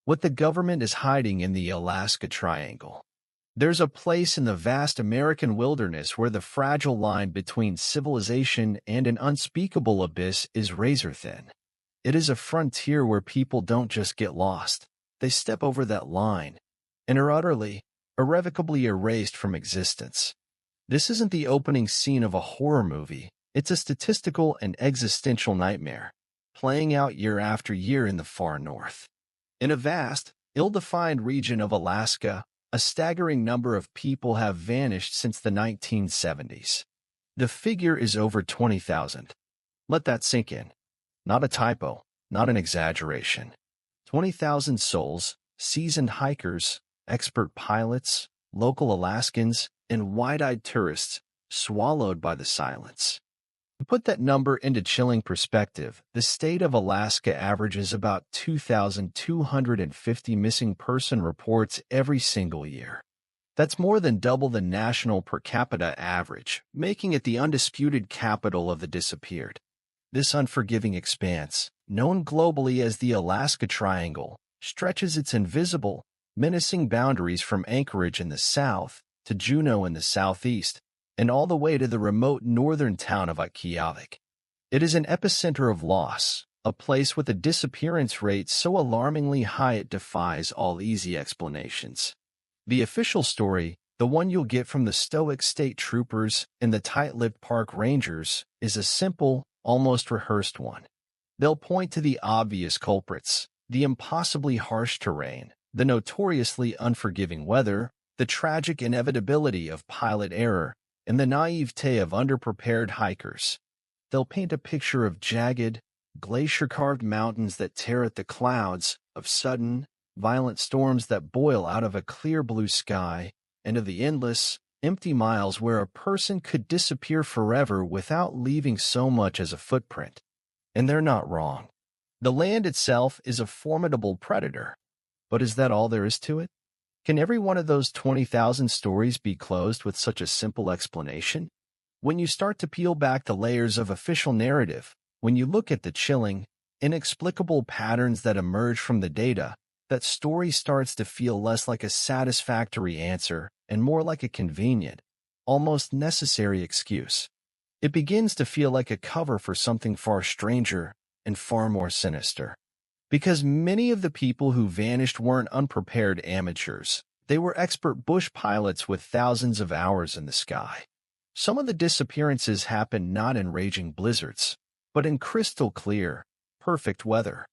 what the government is hiding in the Alaska Triangle. There's a place in the vast American wilderness where the fragile line between civilization and an unspeakable abyss is razor-thin. It is a frontier where people don't just get lost. They step over that line and are utterly, irrevocably erased from existence. This isn't the opening scene of a horror movie. It's a statistical and existential nightmare, playing out year after year in the far north. In a vast, ill-defined region of Alaska, a staggering number of people have vanished since the 1970s. The figure is over 20,000. Let that sink in. Not a typo, not an exaggeration. 20,000 souls, seasoned hikers, expert pilots, local Alaskans, and wide-eyed tourists, swallowed by the silence. To put that number into chilling perspective, the state of Alaska averages about 2,250 missing person reports every single year. That's more than double the national per capita average, making it the undisputed capital of the disappeared. This unforgiving expanse, known globally as the Alaska Triangle, stretches its invisible, menacing boundaries from Anchorage in the south to Juneau in the southeast, and all the way to the remote northern town of Utqiagvik. It is an epicenter of loss, a place with a disappearance rate so alarmingly high it defies all easy explanations. The official story, the one you'll get from the stoic state troopers and the tight-lipped park rangers, is a simple, almost rehearsed one. They'll point to the obvious culprits, the impossibly harsh terrain, the notoriously unforgiving weather, the tragic inevitability of pilot error, and the naivete of underprepared hikers. They'll paint a picture of jagged, glacier-carved mountains that tear at the clouds, of sudden, violent storms that boil out of a clear blue sky, and of the endless, empty miles where a person could disappear forever without leaving so much as a footprint. And they're not wrong. The land itself is a formidable predator. But is that all there is to it? Can every one of those 20,000 stories be closed with such a simple explanation? When you start to peel back the layers of official narrative, when you look at the chilling, inexplicable patterns that emerge from the data, that story starts to feel less like a satisfactory answer and more like a convenient, almost necessary excuse. It begins to feel like a cover for something far stranger and far more sinister. Because many of the people who vanished weren't unprepared amateurs. They were expert bush pilots with thousands of hours in the sky. Some of the disappearances happened not in raging blizzards, but in crystal clear, perfect weather.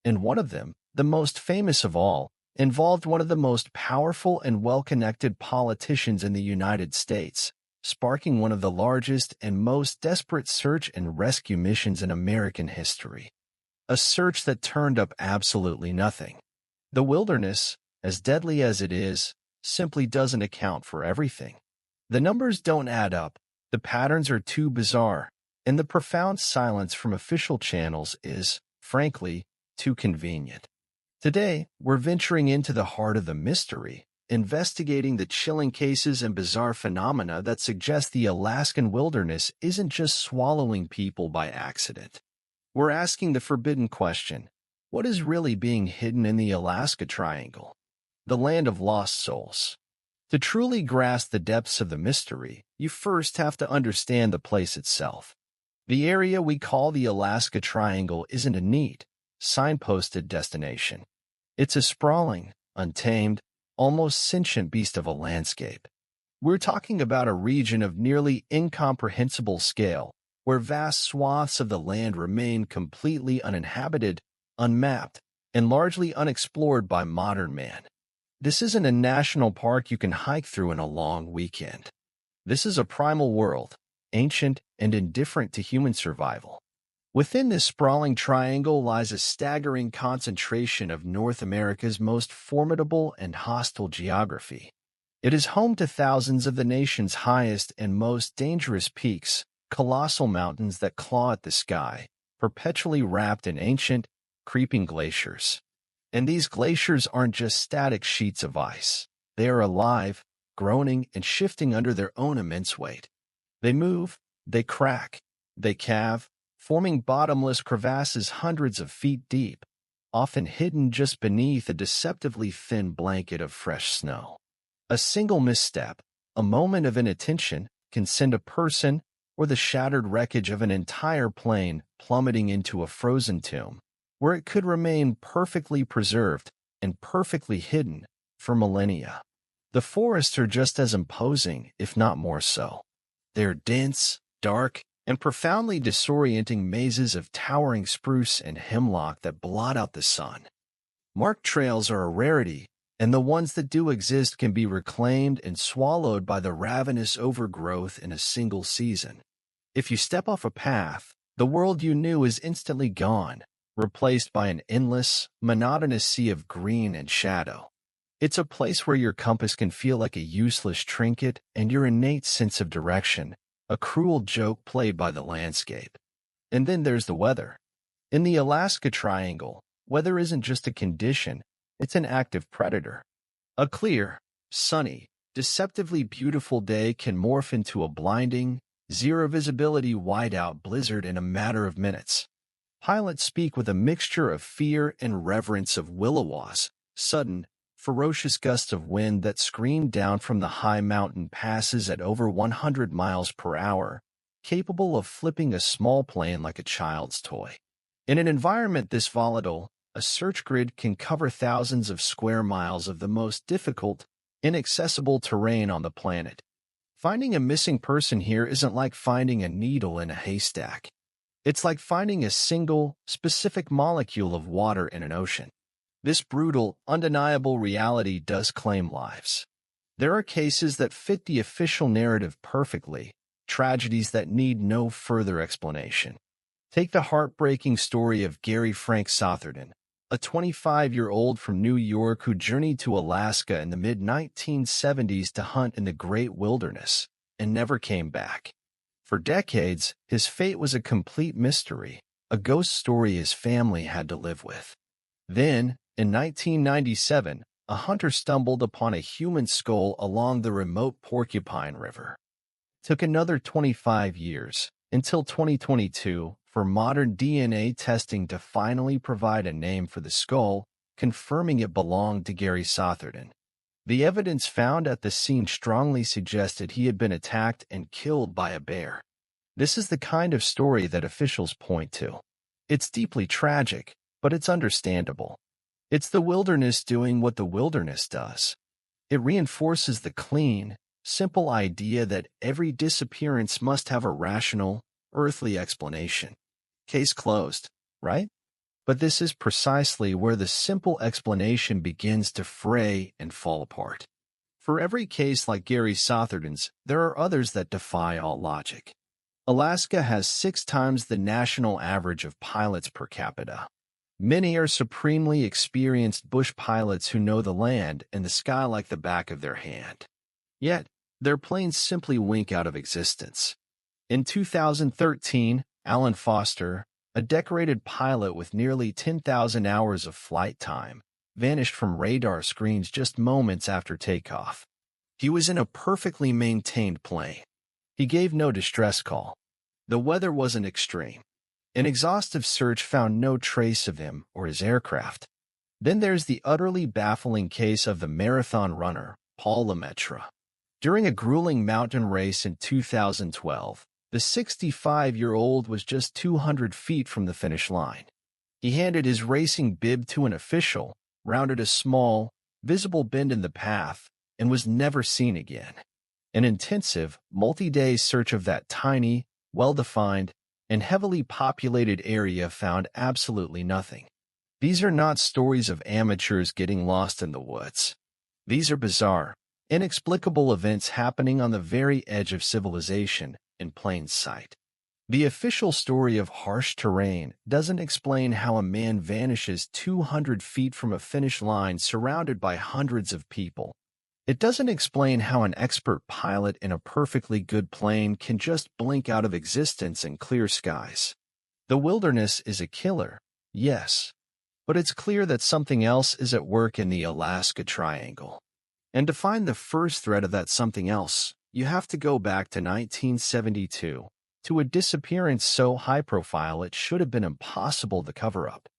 And one of them, the most famous of all, involved one of the most powerful and well-connected politicians in the United States, sparking one of the largest and most desperate search and rescue missions in American history. A search that turned up absolutely nothing. The wilderness, as deadly as it is, simply doesn't account for everything. The numbers don't add up, the patterns are too bizarre, and the profound silence from official channels is, frankly, too convenient. Today, we're venturing into the heart of the mystery, investigating the chilling cases and bizarre phenomena that suggest the Alaskan wilderness isn't just swallowing people by accident. We're asking the forbidden question, what is really being hidden in the Alaska Triangle, the land of lost souls? To truly grasp the depths of the mystery, you first have to understand the place itself. The area we call the Alaska Triangle isn't a neat, signposted destination. It's a sprawling, untamed, almost sentient beast of a landscape. We're talking about a region of nearly incomprehensible scale, where vast swaths of the land remain completely uninhabited, unmapped, and largely unexplored by modern man. This isn't a national park you can hike through in a long weekend. This is a primal world, ancient and indifferent to human survival. Within this sprawling triangle lies a staggering concentration of North America's most formidable and hostile geography. It is home to thousands of the nation's highest and most dangerous peaks, colossal mountains that claw at the sky, perpetually wrapped in ancient, creeping glaciers. And these glaciers aren't just static sheets of ice. They are alive, groaning, and shifting under their own immense weight. They move, they crack, they calve, forming bottomless crevasses hundreds of feet deep. often hidden just beneath a deceptively thin blanket of fresh snow. A single misstep, a moment of inattention, can send a person or the shattered wreckage of an entire plane plummeting into a frozen tomb, where it could remain perfectly preserved and perfectly hidden for millennia. The forests are just as imposing, if not more so. They're dense, dark, and profoundly disorienting mazes of towering spruce and hemlock that blot out the sun. Marked trails are a rarity, and the ones that do exist can be reclaimed and swallowed by the ravenous overgrowth in a single season. If you step off a path, the world you knew is instantly gone, replaced by an endless, monotonous sea of green and shadow. It's a place where your compass can feel like a useless trinket and your innate sense of direction, a cruel joke played by the landscape. And then there's the weather. In the Alaska Triangle, weather isn't just a condition, it's an active predator. A clear, sunny, deceptively beautiful day can morph into a blinding, zero-visibility whiteout blizzard in a matter of minutes. Pilots speak with a mixture of fear and reverence of Willowas, sudden, ferocious gusts of wind that scream down from the high mountain passes at over 100 miles per hour, capable of flipping a small plane like a child's toy. In an environment this volatile, a search grid can cover thousands of square miles of the most difficult, inaccessible terrain on the planet. Finding a missing person here isn't like finding a needle in a haystack. It's like finding a single, specific molecule of water in an ocean. This brutal, undeniable reality does claim lives. There are cases that fit the official narrative perfectly, tragedies that need no further explanation. Take the heartbreaking story of Gary Frank Sotherden, a 25-year-old from New York who journeyed to Alaska in the mid-1970s to hunt in the great wilderness and never came back. For decades, his fate was a complete mystery, a ghost story his family had to live with. Then, in 1997, a hunter stumbled upon a human skull along the remote Porcupine River. It took another 25 years, until 2022, for modern DNA testing to finally provide a name for the skull, confirming it belonged to Gary Sotherden. The evidence found at the scene strongly suggested he had been attacked and killed by a bear. This is the kind of story that officials point to. It's deeply tragic, but it's understandable. It's the wilderness doing what the wilderness does. It reinforces the clean, simple idea that every disappearance must have a rational, earthly explanation. Case closed, right? But this is precisely where the simple explanation begins to fray and fall apart. For every case like Gary Sotherden's, there are others that defy all logic. Alaska has 6 times the national average of pilots per capita. Many are supremely experienced bush pilots who know the land and the sky like the back of their hand. Yet, their planes simply wink out of existence. In 2013, Alan Foster, a decorated pilot with nearly 10,000 hours of flight time, vanished from radar screens just moments after takeoff. He was in a perfectly maintained plane. He gave no distress call. The weather wasn't extreme. An exhaustive search found no trace of him or his aircraft. Then there's the utterly baffling case of the marathon runner, Paul Lemaitre. During a grueling mountain race in 2012, the 65-year-old was just 200 feet from the finish line. He handed his racing bib to an official, rounded a small, visible bend in the path, and was never seen again. An intensive, multi-day search of that tiny, well-defined, and heavily populated area found absolutely nothing. These are not stories of amateurs getting lost in the woods. These are bizarre, inexplicable events happening on the very edge of civilization, in plain sight. The official story of harsh terrain doesn't explain how a man vanishes 200 feet from a finish line surrounded by hundreds of people. It doesn't explain how an expert pilot in a perfectly good plane can just blink out of existence in clear skies. The wilderness is a killer, yes, but it's clear that something else is at work in the Alaska Triangle. And to find the first thread of that something else, you have to go back to 1972, to a disappearance so high-profile it should have been impossible to cover up.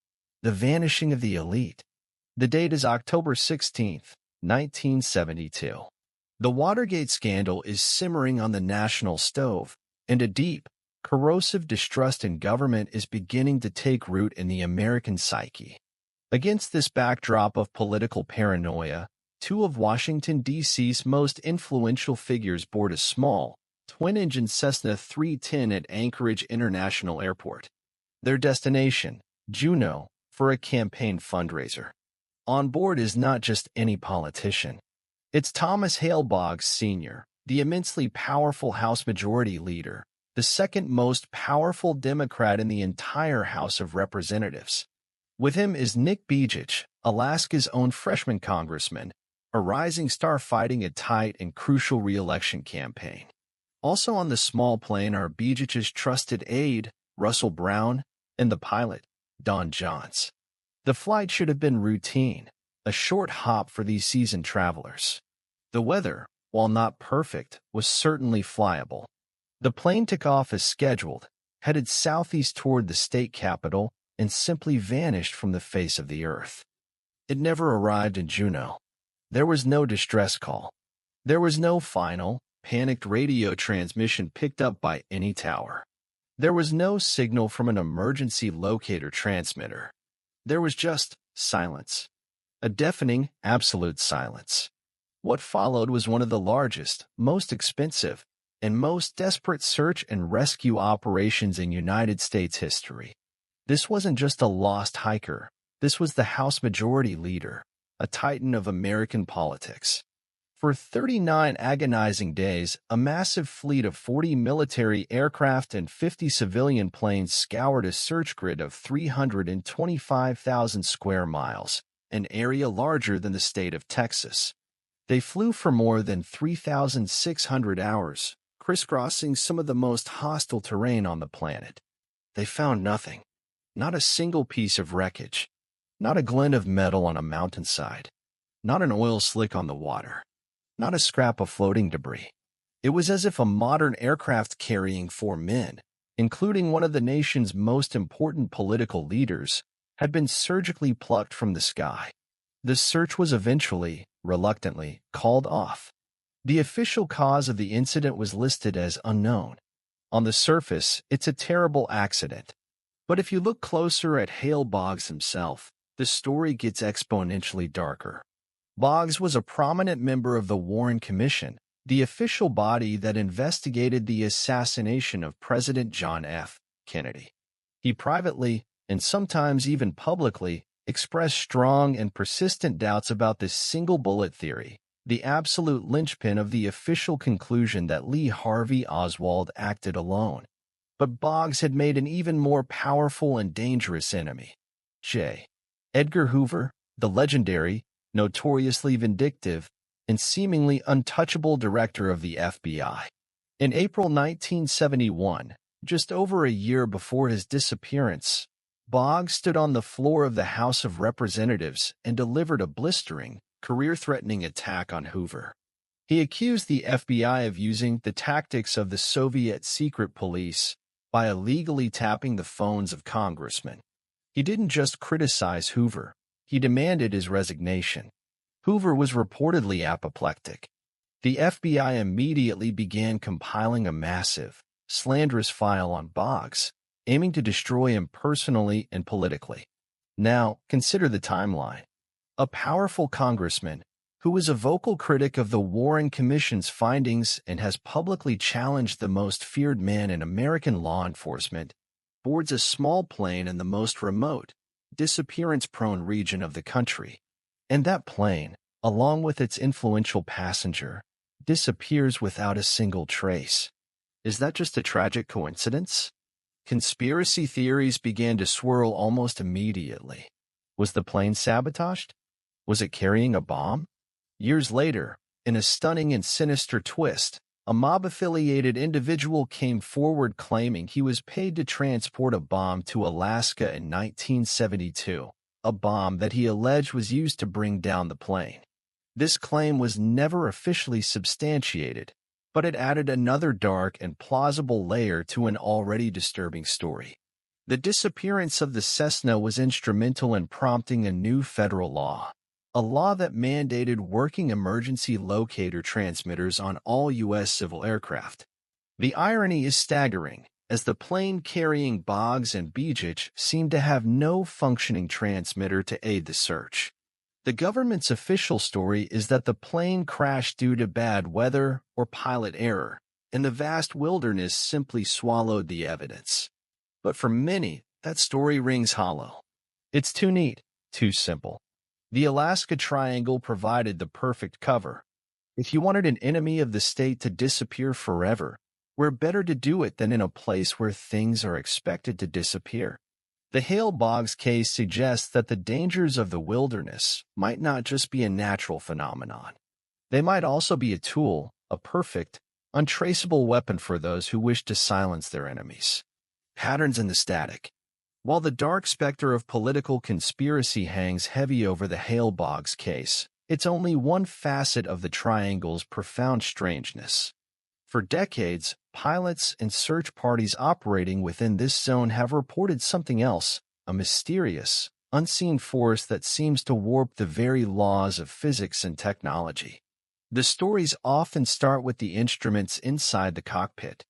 The vanishing of the elite. The date is October 16, 1972. The Watergate scandal is simmering on the national stove, and a deep, corrosive distrust in government is beginning to take root in the American psyche. Against this backdrop of political paranoia, two of Washington, D.C.'s most influential figures board a small, twin-engine Cessna 310 at Anchorage International Airport. Their destination, Juneau, for a campaign fundraiser. On board is not just any politician. It's Thomas Hale Boggs Sr., the immensely powerful House Majority Leader, the second most powerful Democrat in the entire House of Representatives. With him is Nick Bejich, Alaska's own freshman congressman, a rising star fighting a tight and crucial re-election campaign. Also on the small plane are Bejich's trusted aide, Russell Brown, and the pilot, Don Johns. The flight should have been routine, a short hop for these seasoned travelers. The weather, while not perfect, was certainly flyable. The plane took off as scheduled, headed southeast toward the state capital, and simply vanished from the face of the earth. It never arrived in Juneau. There was no distress call. There was no final, panicked radio transmission picked up by any tower. There was no signal from an emergency locator transmitter. There was just silence. A deafening, absolute silence. What followed was one of the largest, most expensive, and most desperate search and rescue operations in United States history. This wasn't just a lost hiker. This was the House Majority Leader, a titan of American politics. For 39 agonizing days, a massive fleet of 40 military aircraft and 50 civilian planes scoured a search grid of 325,000 square miles, an area larger than the state of Texas. They flew for more than 3,600 hours, crisscrossing some of the most hostile terrain on the planet. They found nothing. Not a single piece of wreckage. Not a glint of metal on a mountainside. Not an oil slick on the water. Not a scrap of floating debris. It was as if a modern aircraft carrying 4 men, including one of the nation's most important political leaders, had been surgically plucked from the sky. The search was eventually, reluctantly, called off. The official cause of the incident was listed as unknown. On the surface, it's a terrible accident. But if you look closer at Hale Boggs himself, the story gets exponentially darker. Boggs was a prominent member of the Warren Commission, the official body that investigated the assassination of President John F. Kennedy. He privately, and sometimes even publicly, expressed strong and persistent doubts about this single bullet theory, the absolute linchpin of the official conclusion that Lee Harvey Oswald acted alone. But Boggs had made an even more powerful and dangerous enemy. J. Edgar Hoover, the legendary, notoriously vindictive, and seemingly untouchable director of the FBI. In April 1971, just over a year before his disappearance, Boggs stood on the floor of the House of Representatives and delivered a blistering, career-threatening attack on Hoover. He accused the FBI of using the tactics of the Soviet secret police by illegally tapping the phones of congressmen. He didn't just criticize Hoover, he demanded his resignation. Hoover was reportedly apoplectic. The FBI immediately began compiling a massive, slanderous file on Boggs, aiming to destroy him personally and politically. Now, consider the timeline. A powerful congressman, who was a vocal critic of the Warren Commission's findings and has publicly challenged the most feared man in American law enforcement, boards a small plane in the most remote, disappearance-prone region of the country. And that plane, along with its influential passenger, disappears without a single trace. Is that just a tragic coincidence? Conspiracy theories began to swirl almost immediately. Was the plane sabotaged? Was it carrying a bomb? Years later, in a stunning and sinister twist, a mob-affiliated individual came forward claiming he was paid to transport a bomb to Alaska in 1972, a bomb that he alleged was used to bring down the plane. This claim was never officially substantiated, but it added another dark and plausible layer to an already disturbing story. The disappearance of the Cessna was instrumental in prompting a new federal law, a law that mandated working emergency locator transmitters on all U.S. civil aircraft. The irony is staggering, as the plane carrying Boggs and Begic seemed to have no functioning transmitter to aid the search. The government's official story is that the plane crashed due to bad weather or pilot error, and the vast wilderness simply swallowed the evidence. But for many, that story rings hollow. It's too neat, too simple. The Alaska Triangle provided the perfect cover. If you wanted an enemy of the state to disappear forever, where better to do it than in a place where things are expected to disappear? The Hale Boggs case suggests that the dangers of the wilderness might not just be a natural phenomenon. They might also be a tool, a perfect, untraceable weapon for those who wish to silence their enemies. Patterns in the static. While the dark specter of political conspiracy hangs heavy over the Hale Boggs case, it's only one facet of the triangle's profound strangeness. For decades, pilots and search parties operating within this zone have reported something else, a mysterious, unseen force that seems to warp the very laws of physics and technology. The stories often start with the instruments inside the cockpit.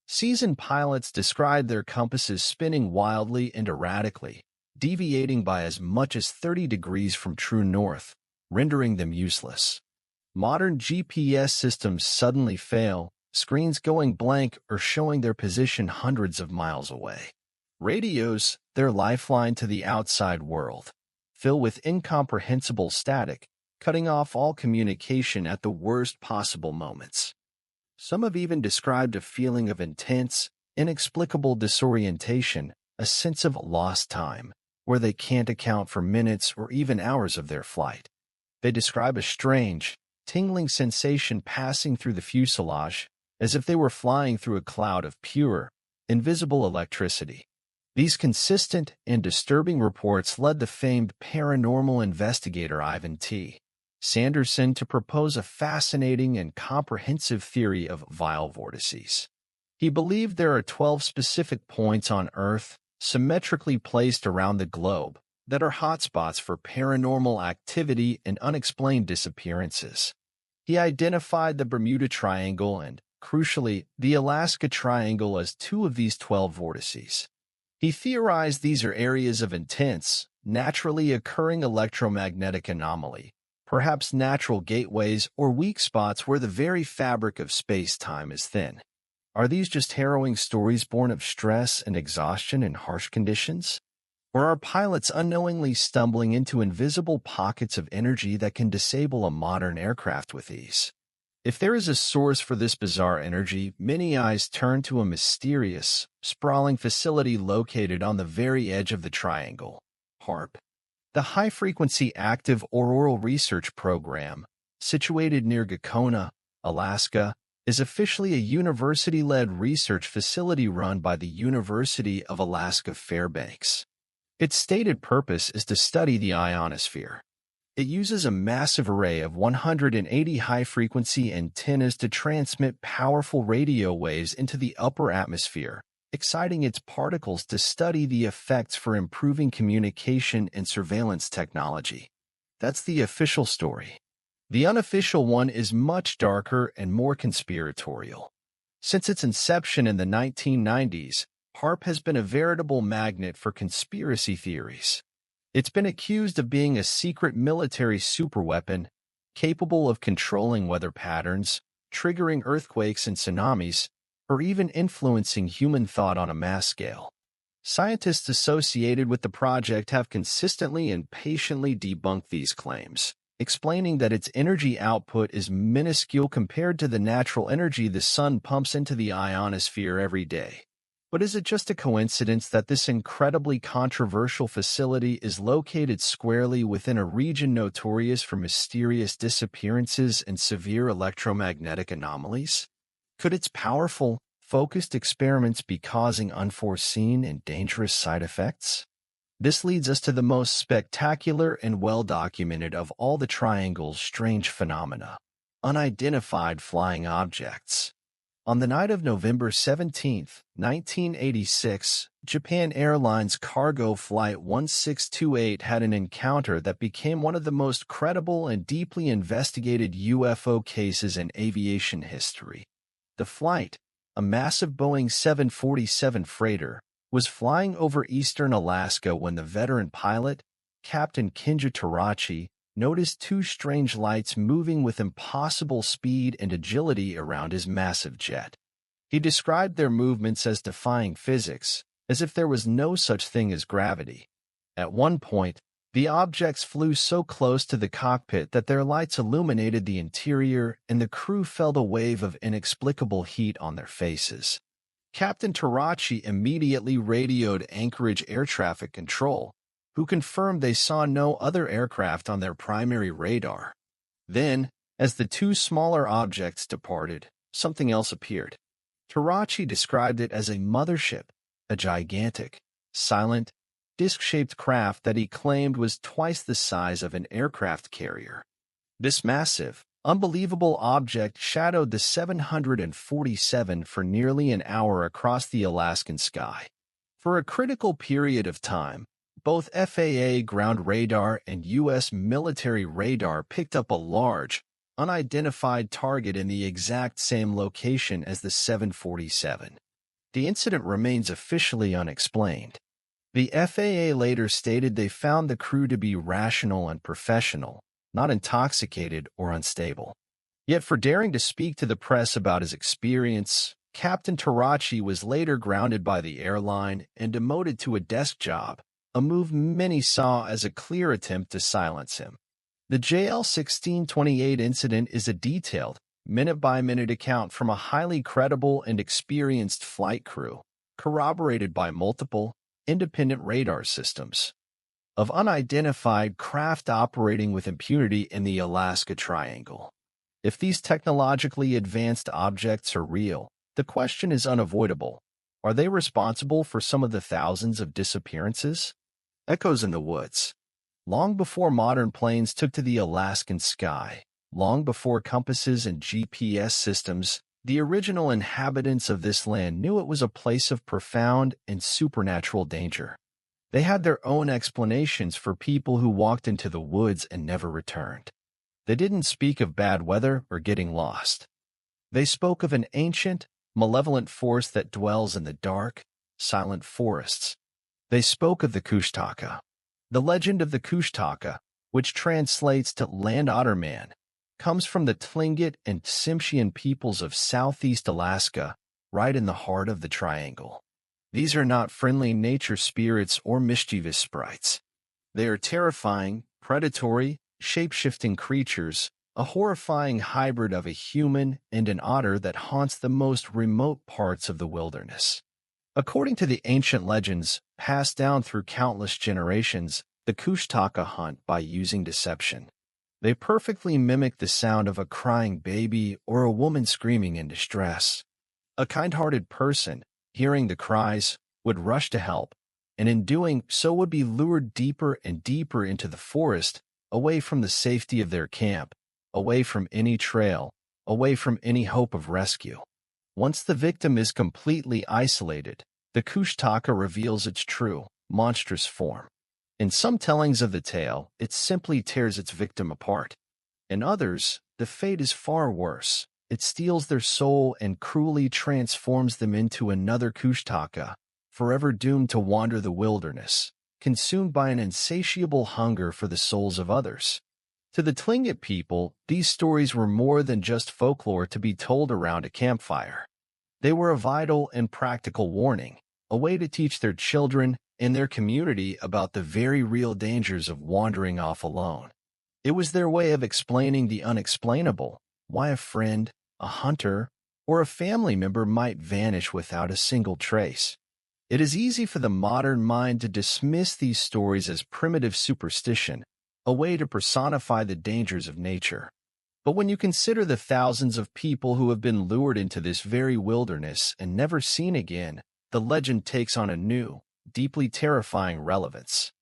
Seasoned pilots describe their compasses spinning wildly and erratically, deviating by as much as 30 degrees from true north, rendering them useless. Modern GPS systems suddenly fail, screens going blank or showing their position hundreds of miles away. Radios, their lifeline to the outside world, fill with incomprehensible static, cutting off all communication at the worst possible moments. Some have even described a feeling of intense, inexplicable disorientation, a sense of lost time, where they can't account for minutes or even hours of their flight. They describe a strange, tingling sensation passing through the fuselage, as if they were flying through a cloud of pure, invisible electricity. These consistent and disturbing reports led the famed paranormal investigator Ivan T. Sanderson to propose a fascinating and comprehensive theory of vile vortices. He believed there are 12 specific points on Earth, symmetrically placed around the globe, that are hotspots for paranormal activity and unexplained disappearances. He identified the Bermuda Triangle and, crucially, the Alaska Triangle as 2 of these 12 vortices. He theorized these are areas of intense, naturally occurring electromagnetic anomaly, perhaps natural gateways or weak spots where the very fabric of space-time is thin. Are these just harrowing stories born of stress and exhaustion in harsh conditions? Or are pilots unknowingly stumbling into invisible pockets of energy that can disable a modern aircraft with ease? If there is a source for this bizarre energy, many eyes turn to a mysterious, sprawling facility located on the very edge of the triangle, HAARP. The High-Frequency Active Auroral Research Program, situated near Gakona, Alaska, is officially a university-led research facility run by the University of Alaska Fairbanks. Its stated purpose is to study the ionosphere. It uses a massive array of 180 high-frequency antennas to transmit powerful radio waves into the upper atmosphere, exciting its particles to study the effects for improving communication and surveillance technology. That's the official story. The unofficial one is much darker and more conspiratorial. Since its inception in the 1990s, HAARP has been a veritable magnet for conspiracy theories. It's been accused of being a secret military superweapon, capable of controlling weather patterns, triggering earthquakes and tsunamis, or even influencing human thought on a mass scale. Scientists associated with the project have consistently and patiently debunked these claims, explaining that its energy output is minuscule compared to the natural energy the sun pumps into the ionosphere every day. But is it just a coincidence that this incredibly controversial facility is located squarely within a region notorious for mysterious disappearances and severe electromagnetic anomalies? Could its powerful, focused experiments be causing unforeseen and dangerous side effects? This leads us to the most spectacular and well-documented of all the triangle's strange phenomena: unidentified flying objects. On the night of November 17, 1986, Japan Airlines cargo flight 1628 had an encounter that became one of the most credible and deeply investigated UFO cases in aviation history. The flight, a massive Boeing 747 freighter, was flying over eastern Alaska when the veteran pilot, Captain Kinja Tarachi, noticed two strange lights moving with impossible speed and agility around his massive jet. He described their movements as defying physics, as if there was no such thing as gravity. At one point, the objects flew so close to the cockpit that their lights illuminated the interior, and the crew felt a wave of inexplicable heat on their faces. Captain Tarachi immediately radioed Anchorage Air Traffic Control, who confirmed they saw no other aircraft on their primary radar. Then, as the two smaller objects departed, something else appeared. Tarachi described it as a mothership, a gigantic, silent, disc-shaped craft that he claimed was twice the size of an aircraft carrier. This massive, unbelievable object shadowed the 747 for nearly an hour across the Alaskan sky. For a critical period of time, both FAA ground radar and U.S. military radar picked up a large, unidentified target in the exact same location as the 747. The incident remains officially unexplained. The FAA later stated they found the crew to be rational and professional, not intoxicated or unstable. Yet for daring to speak to the press about his experience, Captain Tarachi was later grounded by the airline and demoted to a desk job, a move many saw as a clear attempt to silence him. The JL-1628 incident is a detailed, minute-by-minute account from a highly credible and experienced flight crew, corroborated by multiple, independent radar systems, of unidentified craft operating with impunity in the Alaska Triangle. If these technologically advanced objects are real, the question is unavoidable. Are they responsible for some of the thousands of disappearances? Echoes in the woods. Long before modern planes took to the Alaskan sky, long before compasses and GPS systems, the original inhabitants of this land knew it was a place of profound and supernatural danger. They had their own explanations for people who walked into the woods and never returned. They didn't speak of bad weather or getting lost. They spoke of an ancient, malevolent force that dwells in the dark, silent forests. They spoke of the Kushtaka. The legend of the Kushtaka, which translates to Land Otter Man, comes from the Tlingit and Tsimshian peoples of southeast Alaska, right in the heart of the triangle. These are not friendly nature spirits or mischievous sprites. They are terrifying, predatory, shape-shifting creatures, a horrifying hybrid of a human and an otter that haunts the most remote parts of the wilderness. According to the ancient legends, passed down through countless generations, the Kushtaka hunt by using deception. They perfectly mimic the sound of a crying baby or a woman screaming in distress. A kind-hearted person, hearing the cries, would rush to help, and in doing so would be lured deeper and deeper into the forest, away from the safety of their camp, away from any trail, away from any hope of rescue. Once the victim is completely isolated, the Kushtaka reveals its true, monstrous form. In some tellings of the tale, it simply tears its victim apart. In others, the fate is far worse. It steals their soul and cruelly transforms them into another Kushtaka, forever doomed to wander the wilderness, consumed by an insatiable hunger for the souls of others. To the Tlingit people, these stories were more than just folklore to be told around a campfire. They were a vital and practical warning, a way to teach their children and their community about the very real dangers of wandering off alone. It was their way of explaining the unexplainable, why a friend, a hunter, or a family member might vanish without a single trace. It is easy for the modern mind to dismiss these stories as primitive superstition, a way to personify the dangers of nature. But when you consider the thousands of people who have been lured into this very wilderness and never seen again, the legend takes on a new, deeply terrifying relevance.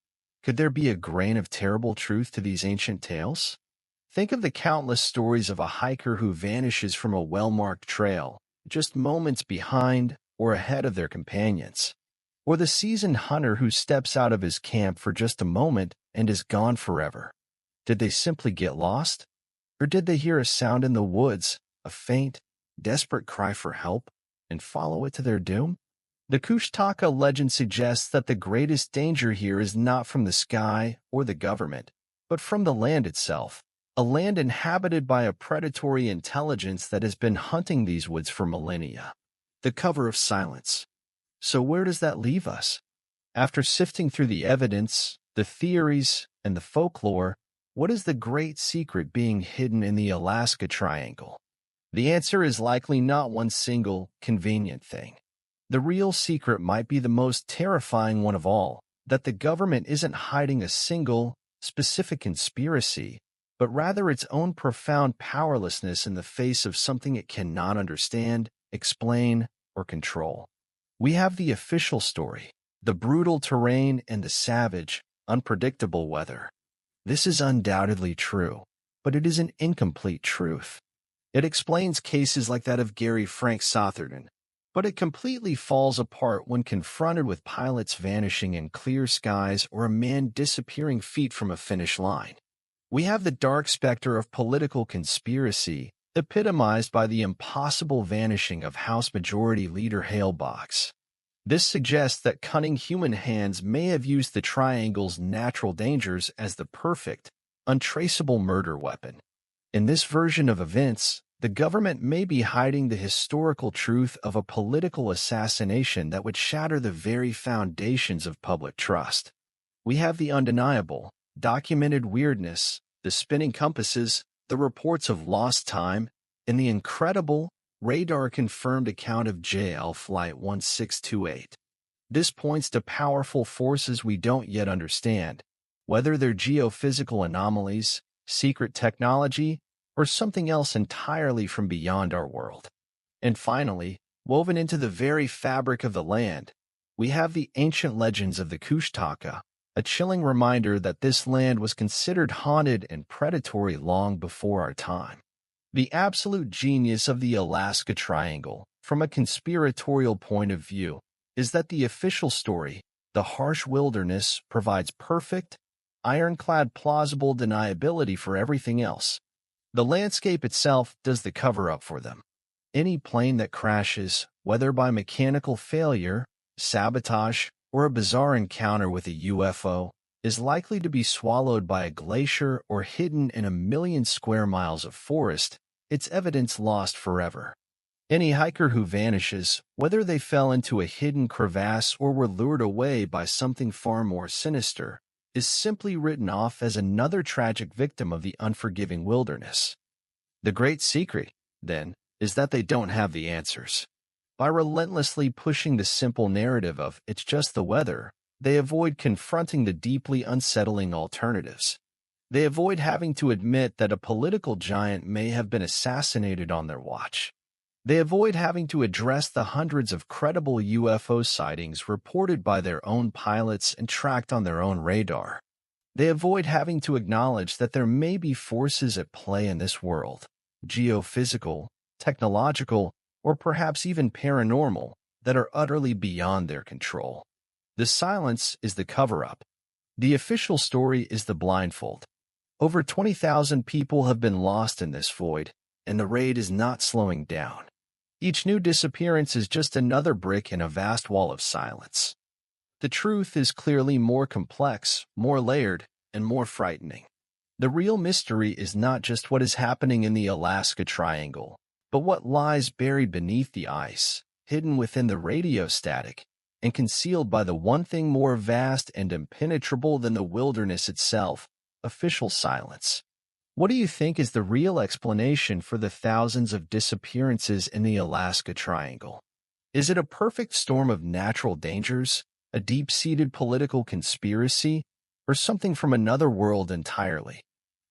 Could there be a grain of terrible truth to these ancient tales? Think of the countless stories of a hiker who vanishes from a well-marked trail, just moments behind or ahead of their companions. Or the seasoned hunter who steps out of his camp for just a moment and is gone forever. Did they simply get lost? Or did they hear a sound in the woods, a faint, desperate cry for help, and follow it to their doom? The Kushtaka legend suggests that the greatest danger here is not from the sky or the government, but from the land itself, a land inhabited by a predatory intelligence that has been hunting these woods for millennia. The cover of silence. So where does that leave us? After sifting through the evidence, the theories, and the folklore, what is the great secret being hidden in the Alaska Triangle? The answer is likely not one single, convenient thing. The real secret might be the most terrifying one of all, that the government isn't hiding a single, specific conspiracy, but rather its own profound powerlessness in the face of something it cannot understand, explain, or control. We have the official story, the brutal terrain and the savage, unpredictable weather. This is undoubtedly true, but it is an incomplete truth. It explains cases like that of Gary Frank Southerden, but it completely falls apart when confronted with pilots vanishing in clear skies or a man disappearing feet from a finish line. We have the dark specter of political conspiracy, epitomized by the impossible vanishing of House Majority Leader Hale Box. This suggests that cunning human hands may have used the triangle's natural dangers as the perfect, untraceable murder weapon. In this version of events, the government may be hiding the historical truth of a political assassination that would shatter the very foundations of public trust. We have the undeniable, documented weirdness, the spinning compasses, the reports of lost time, and the incredible, radar-confirmed account of JL Flight 1628. This points to powerful forces we don't yet understand, whether they're geophysical anomalies, secret technology, or something else entirely from beyond our world. And finally, woven into the very fabric of the land, we have the ancient legends of the Kushtaka, a chilling reminder that this land was considered haunted and predatory long before our time. The absolute genius of the Alaska Triangle, from a conspiratorial point of view, is that the official story, the harsh wilderness, provides perfect, ironclad plausible deniability for everything else. The landscape itself does the cover-up for them. Any plane that crashes, whether by mechanical failure, sabotage, or a bizarre encounter with a UFO, is likely to be swallowed by a glacier or hidden in 1,000,000 square miles of forest, its evidence lost forever. Any hiker who vanishes, whether they fell into a hidden crevasse or were lured away by something far more sinister, is simply written off as another tragic victim of the unforgiving wilderness. The great secret, then, is that they don't have the answers. By relentlessly pushing the simple narrative of "it's just the weather," they avoid confronting the deeply unsettling alternatives. They avoid having to admit that a political giant may have been assassinated on their watch. They avoid having to address the hundreds of credible UFO sightings reported by their own pilots and tracked on their own radar. They avoid having to acknowledge that there may be forces at play in this world, geophysical, technological, or perhaps even paranormal, that are utterly beyond their control. The silence is the cover-up. The official story is the blindfold. Over 20,000 people have been lost in this void, and the raid is not slowing down. Each new disappearance is just another brick in a vast wall of silence. The truth is clearly more complex, more layered, and more frightening. The real mystery is not just what is happening in the Alaska Triangle, but what lies buried beneath the ice, hidden within the radio static, and concealed by the one thing more vast and impenetrable than the wilderness itself: official silence. What do you think is the real explanation for the thousands of disappearances in the Alaska Triangle? Is it a perfect storm of natural dangers, a deep-seated political conspiracy, or something from another world entirely?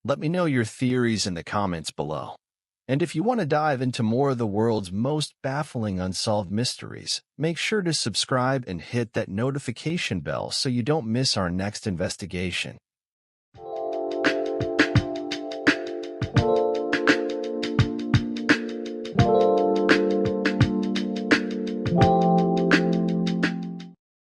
Let me know your theories in the comments below. And if you want to dive into more of the world's most baffling unsolved mysteries, make sure to subscribe and hit that notification bell so you don't miss our next investigation.